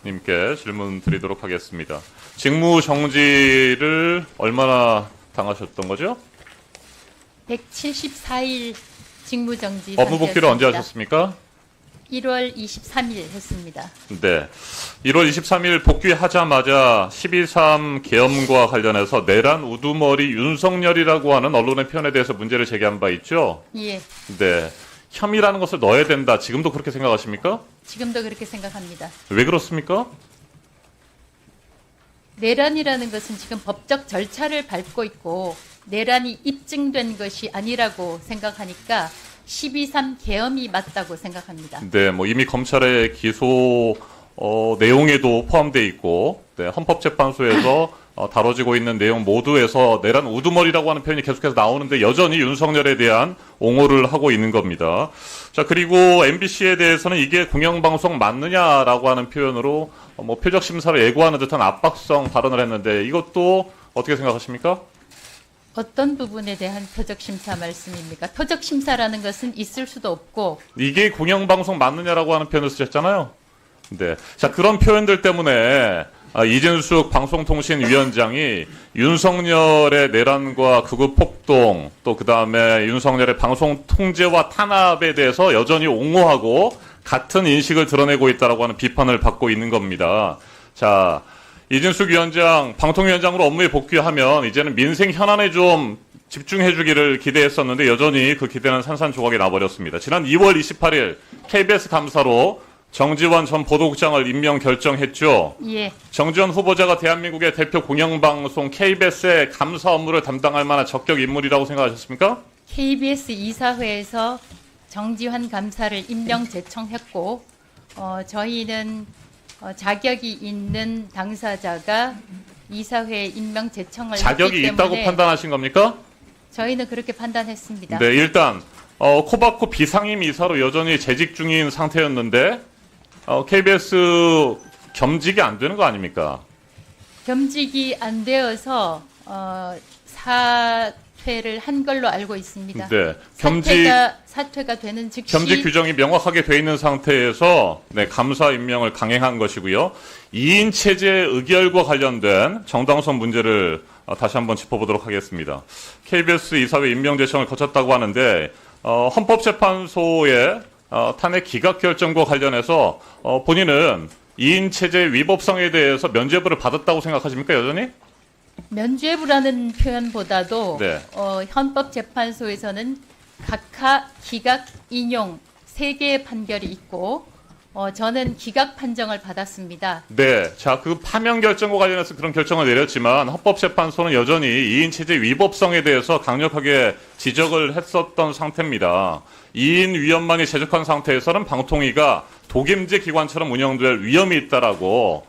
님께 질문 드리도록 하겠습니다. 직무 정지를 얼마나 당하셨던 거죠? 174일 직무정지 업무 복귀를 언제 상태였습니다. 하셨습니까? 1월 23일 했습니다. 네. 1월 23일 복귀하자마자 12.3 계엄과 관련해서 내란 우두머리 윤석열이라고 하는 언론의 표현에 대해서 문제를 제기한 바 있죠? 예, 네. 혐의라는 것을 넣어야 된다. 지금도 그렇게 생각하십니까? 지금도 그렇게 생각합니다. 왜 그렇습니까? 내란이라는 것은 지금 법적 절차를 밟고 있고 내란이 입증된 것이 아니라고 생각하니까 12.3 계엄이 맞다고 생각합니다. 네, 뭐 이미 검찰의 기소 내용에도 포함되어 있고, 네, 헌법재판소에서 다뤄지고 있는 내용 모두에서 내란 우두머리라고 하는 표현이 계속해서 나오는데 여전히 윤석열에 대한 옹호를 하고 있는 겁니다. 자, 그리고 MBC에 대해서는 이게 공영방송 맞느냐라고 하는 표현으로 뭐 표적 심사를 예고하는 듯한 압박성 발언을 했는데 이것도 어떻게 생각하십니까? 어떤 부분에 대한 표적심사 말씀입니까? 표적심사라는 것은 있을 수도 없고 이게 공영방송 맞느냐라고 하는 표현을 쓰셨잖아요. 네. 자, 그런 표현들 때문에 이진숙 방송통신위원장이 윤석열의 내란과 극우 폭동 또 그다음에 윤석열의 방송 통제와 탄압에 대해서 여전히 옹호하고 같은 인식을 드러내고 있다라고 하는 비판을 받고 있는 겁니다. 자, 이진숙 위원장 방통위원장으로 업무에 복귀하면 이제는 민생 현안에 좀 집중해 주기를 기대했었는데 여전히 그 기대는 산산조각이 나버렸습니다. 지난 2월 28일 KBS 감사로 정지원 전 보도국장을 임명 결정했죠. 예, 정지원 후보자가 대한민국의 대표 공영방송 KBS의 감사 업무를 담당할 만한 적격 인물이라고 생각하셨습니까? KBS 이사회에서 정지환 감사를 임명 제청했고 저희는 자격이 있는 당사자가 이사회에 임명 제청을 자격이 했기 있다고 때문에 판단하신 겁니까? 저희는 그렇게 판단했습니다. 네, 일단 코바코 비상임 이사로 여전히 재직 중인 상태였는데 KBS 겸직이 안 되는 거 아닙니까? 겸직이 안 되어서 사퇴를 한 걸로 알고 있습니다. 네, 사퇴가 되는 즉시 겸직 규정이 명확하게 돼 있는 상태에서 네, 감사 임명을 강행한 것이고요. 2인 체제 의결과 관련된 정당성 문제를 다시 한번 짚어보도록 하겠습니다. KBS 이사회 임명 제청을 거쳤다고 하는데 헌법재판소의 탄핵 기각 결정과 관련해서 본인은 2인 체제 위법성에 대해서 면죄부를 받았다고 생각하십니까, 여전히? 면죄부라는 표현보다도 네. 헌법재판소에서는 각하, 기각, 인용 3개의 판결이 있고 저는 기각 판정을 받았습니다. 네. 자, 그 파면 결정과 관련해서 그런 결정을 내렸지만 헌법재판소는 여전히 2인 체제 위법성에 대해서 강력하게 지적을 했었던 상태입니다. 2인 위원만이 제적한 상태에서는 방통위가 독임제 기관처럼 운영될 위험이 있다라고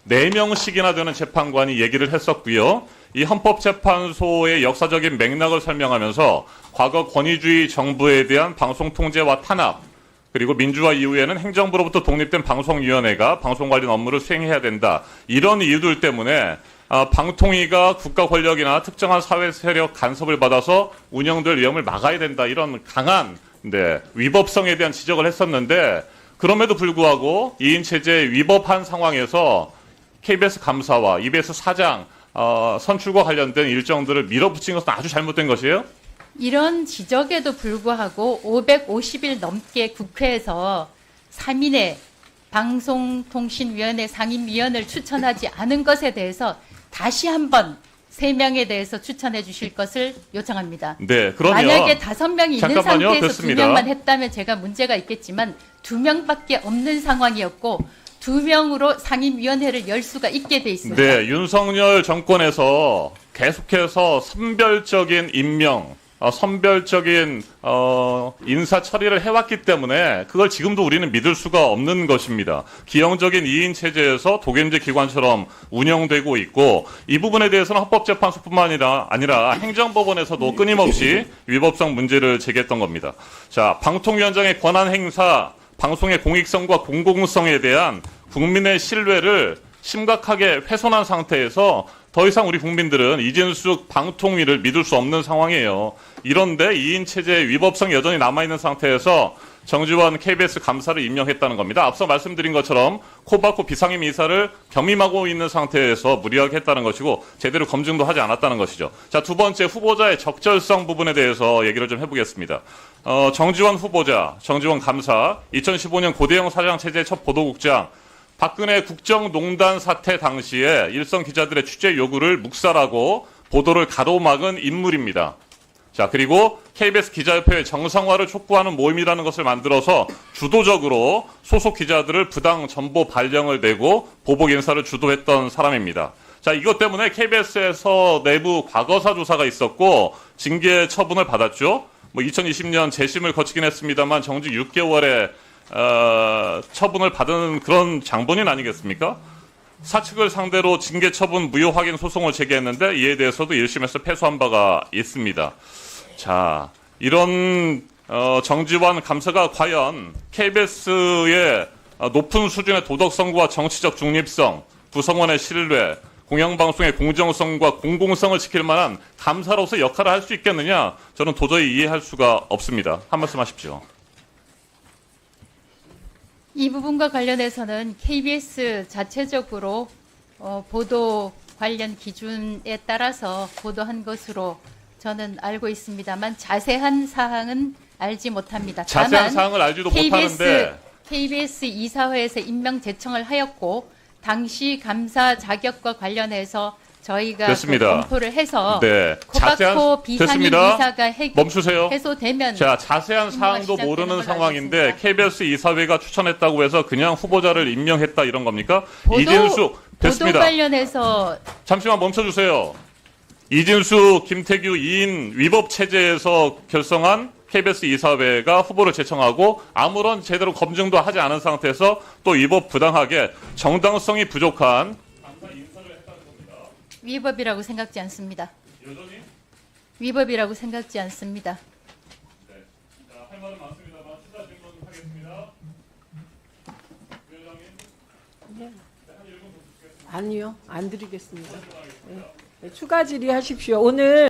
4명씩이나 되는 재판관이 얘기를 했었고요. 이 헌법재판소의 역사적인 맥락을 설명하면서 과거 권위주의 정부에 대한 방송 통제와 탄압 그리고 민주화 이후에는 행정부로부터 독립된 방송위원회가 방송 관련 업무를 수행해야 된다. 이런 이유들 때문에 방통위가 국가 권력이나 특정한 사회 세력 간섭을 받아서 운영될 위험을 막아야 된다. 이런 강한 위법성에 대한 지적을 했었는데 그럼에도 불구하고 2인 체제 위법한 상황에서 KBS 감사와 EBS 사장 선출과 관련된 일정들을 밀어붙인 것은 아주 잘못된 것이에요? 이런 지적에도 불구하고 550일 넘게 국회에서 3인의 방송통신위원회 상임위원을 추천하지 않은 것에 대해서 다시 한번 3명에 대해서 추천해 주실 것을 요청합니다. 네, 그러면 만약에 5명이 있는 잠깐만요. 상태에서 됐습니다. 2명만 했다면 제가 문제가 있겠지만 2명밖에 없는 상황이었고 2명으로 상임위원회를 열 수가 있게 돼 있습니다. 네, 윤석열 정권에서 계속해서 선별적인 임명, 선별적인 인사 처리를 해왔기 때문에 그걸 지금도 우리는 믿을 수가 없는 것입니다. 기형적인 2인 체제에서 독임제 기관처럼 운영되고 있고 이 부분에 대해서는 헌법재판소뿐만 아니라 행정법원에서도 끊임없이 위법성 문제를 제기했던 겁니다. 자, 방통위원장의 권한 행사, 방송의 공익성과 공공성에 대한 국민의 신뢰를 심각하게 훼손한 상태에서 더 이상 우리 국민들은 이진숙 방통위를 믿을 수 없는 상황이에요. 이런데 2인 체제의 위법성이 여전히 남아있는 상태에서 정지원 KBS 감사를 임명했다는 겁니다. 앞서 말씀드린 것처럼 코바코 비상임 이사를 겸임하고 있는 상태에서 무리하게 했다는 것이고 제대로 검증도 하지 않았다는 것이죠. 자, 두 번째 후보자의 적절성 부분에 대해서 얘기를 좀 해보겠습니다. 정지원 후보자, 정지원 감사, 2015년 고대영 사장 체제 첫 보도국장, 박근혜 국정농단 사태 당시에 일선 기자들의 취재 요구를 묵살하고 보도를 가로막은 인물입니다. 자, 그리고 KBS 기자협회의 정상화를 촉구하는 모임이라는 것을 만들어서 주도적으로 소속 기자들을 부당 정보 발령을 내고 보복 인사를 주도했던 사람입니다. 자, 이것 때문에 KBS에서 내부 과거사 조사가 있었고 징계 처분을 받았죠. 2020년 재심을 거치긴 했습니다만 정직 6개월의 처분을 받은 그런 장본인 아니겠습니까? 사측을 상대로 징계 처분 무효 확인 소송을 제기했는데 이에 대해서도 1심에서 패소한 바가 있습니다. 자, 이런 정지원 감사가 과연 KBS의 높은 수준의 도덕성과 정치적 중립성, 구성원의 신뢰, 공영방송의 공정성과 공공성을 지킬 만한 감사로서 역할을 할 수 있겠느냐? 저는 도저히 이해할 수가 없습니다. 한 말씀 하십시오. 이 부분과 관련해서는 KBS 자체적으로 보도 관련 기준에 따라서 보도한 것으로 저는 알고 있습니다만 자세한 사항은 알지 못합니다. 자세한 사항을 알지도 못하는데 KBS 이사회에서 임명 제청을 하였고 당시 감사 자격과 관련해서 저희가 됐습니다. 검토를 해서 네. 코바코 비상임 이사가 멈추세요. 해소되면 자, 자세한 사항도 모르는 상황인데 알겠습니다. KBS 이사회가 추천했다고 해서 그냥 후보자를 임명했다 이런 겁니까? 보도 됐습니다. 관련해서 잠시만 멈춰주세요. 이진수, 김태규 2인 위법 체제에서 결성한 KBS 이사회가 후보를 제청하고 아무런 제대로 검증도 하지 않은 상태에서 또 위법 부당하게 정당성이 부족한 위법이라고 생각지 않습니다. 여전히? 위법이라고 생각지 않습니다. 네. 자, 할 말은 많습니다만 추가 질문하겠습니다. 위원장님. 아니요, 안 드리겠습니다. 네. 추가 질의하십시오. 오늘